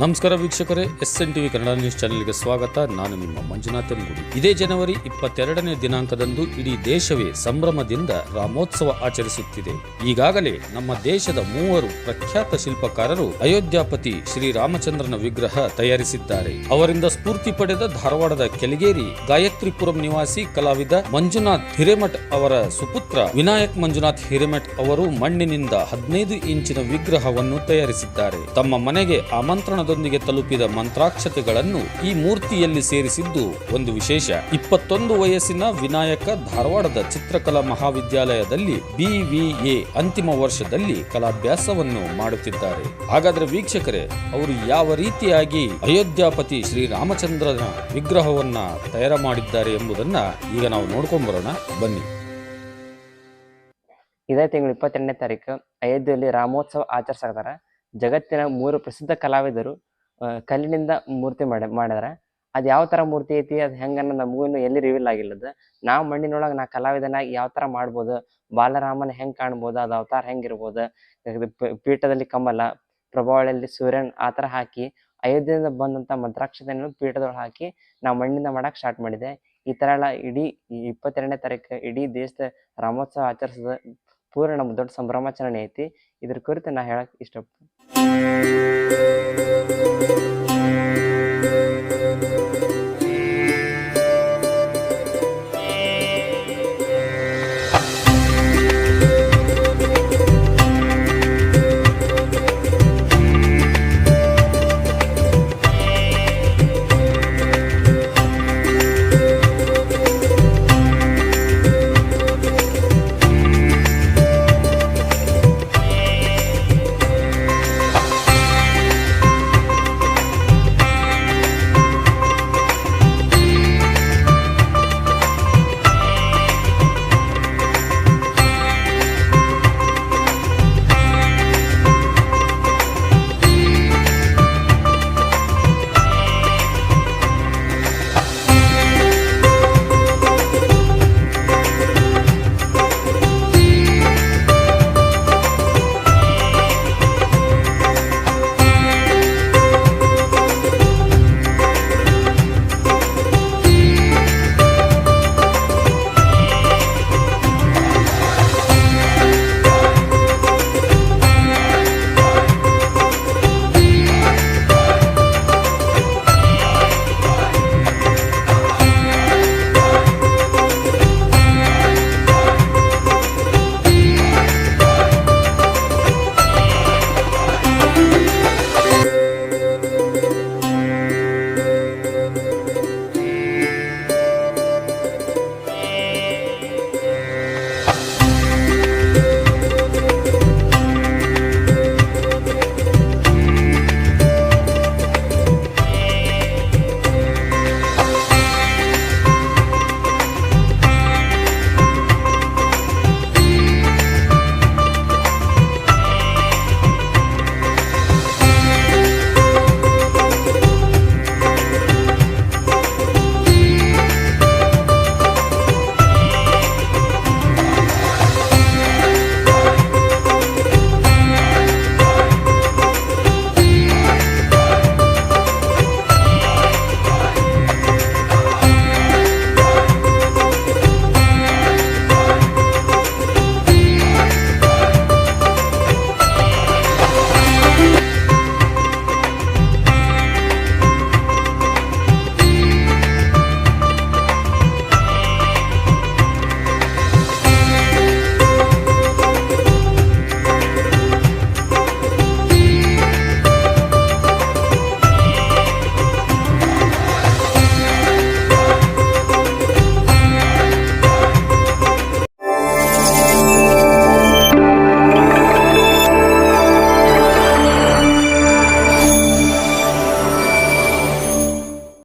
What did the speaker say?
ನಮಸ್ಕಾರ ವೀಕ್ಷಕರೇ, SN TV Kannada news ಚಾನೆಲ್ಗೆ ಸ್ವಾಗತ. ನಾನು ನಿಮ್ಮ ಮಂಜುನಾಥ್ ಎನ್ಗುಡಿ. ಇದೇ ಜನವರಿ 22ನೇ ದಿನಾಂಕದಂದು ಇಡೀ ದೇಶವೇ ಸಂಭ್ರಮದಿಂದ ರಾಮೋತ್ಸವ ಆಚರಿಸುತ್ತಿದೆ. ಈಗಾಗಲೇ ನಮ್ಮ ದೇಶದ 3 ಪ್ರಖ್ಯಾತ ಶಿಲ್ಪಕಾರರು ಅಯೋಧ್ಯಾಪತಿ ಶ್ರೀರಾಮಚಂದ್ರನ ವಿಗ್ರಹ ತಯಾರಿಸಿದ್ದಾರೆ. ಅವರಿಂದ ಸ್ಫೂರ್ತಿ ಪಡೆದ ಧಾರವಾಡದ ಕೆಲಿಗೇರಿ ಗಾಯತ್ರಿಪುರಂ ನಿವಾಸಿ ಕಲಾವಿದ ಮಂಜುನಾಥ್ ಹಿರೇಮಠ್ ಅವರ ಸುಪುತ್ರ ವಿನಾಯಕ್ ಮಂಜುನಾಥ್ ಹಿರೇಮಠ್ ಅವರು ಮಣ್ಣಿನಿಂದ 15 ಇಂಚಿನ ವಿಗ್ರಹವನ್ನು ತಯಾರಿಸಿದ್ದಾರೆ. ತಮ್ಮ ಮನೆಗೆ ಆಮಂತ್ರಣದೊಂದಿಗೆ ತಲುಪಿದ ಮಂತ್ರಾಕ್ಷತೆಗಳನ್ನು ಈ ಮೂರ್ತಿಯಲ್ಲಿ ಸೇರಿಸಿದ್ದು ಒಂದು ವಿಶೇಷ. 21 ವಯಸ್ಸಿನ ವಿನಾಯಕ ಧಾರವಾಡದ ಚಿತ್ರಕಲಾ ಮಹಾವಿದ್ಯಾಲಯದಲ್ಲಿ BVA ಅಂತಿಮ ವರ್ಷದಲ್ಲಿ ಕಲಾಭ್ಯಾಸವನ್ನು ಮಾಡುತ್ತಿದ್ದಾರೆ. ಹಾಗಾದ್ರೆ ವೀಕ್ಷಕರೇ, ಅವರು ಯಾವ ರೀತಿಯಾಗಿ ಅಯೋಧ್ಯಾಪತಿ ಶ್ರೀರಾಮಚಂದ್ರನ ವಿಗ್ರಹವನ್ನ ತಯಾರು ಮಾಡಿದ್ದಾರೆ ಎಂಬುದನ್ನ ಈಗ ನಾವು ನೋಡ್ಕೊಂಡ್ ಬರೋಣ, ಬನ್ನಿ. ಇದೇ ತಿಂಗಳು 22ನೇ ತಾರೀಕು ಅಯೋಧ್ಯೆಯಲ್ಲಿ ರಾಮೋತ್ಸವ ಆಚರಿಸ್ತಾರೆ. ಜಗತ್ತಿನ 3 ಪ್ರಸಿದ್ಧ ಕಲಾವಿದರು ಕಲ್ಲಿನಿಂದ ಮೂರ್ತಿ ಮಾಡಿದಾರೆ. ಅದು ಯಾವ ಥರ ಮೂರ್ತಿ ಐತಿ, ಅದು ಹೆಂಗನ್ನ ನಮಗೂ ಎಲ್ಲಿ ರಿವೀಲ್ ಆಗಿಲ್ಲದ. ನಾವು ಮಣ್ಣಿನೊಳಗೆ ನಾ ಕಲಾವಿದನಾಗಿ ಯಾವ ಥರ ಮಾಡ್ಬೋದು, ಬಾಲರಾಮನ ಹೆಂಗೆ ಕಾಣ್ಬೋದು, ಅದು ಅವತಾರ ಹೆಂಗಿರ್ಬೋದು, ಪೀಠದಲ್ಲಿ ಕಮಲ, ಪ್ರಭಾವಳಿಯಲ್ಲಿ ಸೂರ್ಯನ್ ಆ ಥರ ಹಾಕಿ ಅಯೋಧ್ಯೆಯಿಂದ ಬಂದಂಥ ಮಂತ್ರಾಕ್ಷತೆಯನ್ನು ಪೀಠದೊಳಗೆ ಹಾಕಿ ನಾವು ಮಣ್ಣಿಂದ ಮಾಡಕ್ಕೆ ಸ್ಟಾರ್ಟ್ ಮಾಡಿದೆ. ಈ ಥರ ಎಲ್ಲ ಇಡೀ 22ನೇ ತಾರೀಕು ಇಡೀ ದೇಶದ ರಾಮೋತ್ಸವ ಆಚರಿಸೋದು ಪೂರ್ಣ ನಮ್ಮ ದೊಡ್ಡ ಸಂಭ್ರಮಾಚರಣೆ ಐತಿ. ಇದ್ರ ಕುರಿತು ನಾ ಹೇಳಕ್ ಇಷ್ಟಪಡ್ತೀನಿ.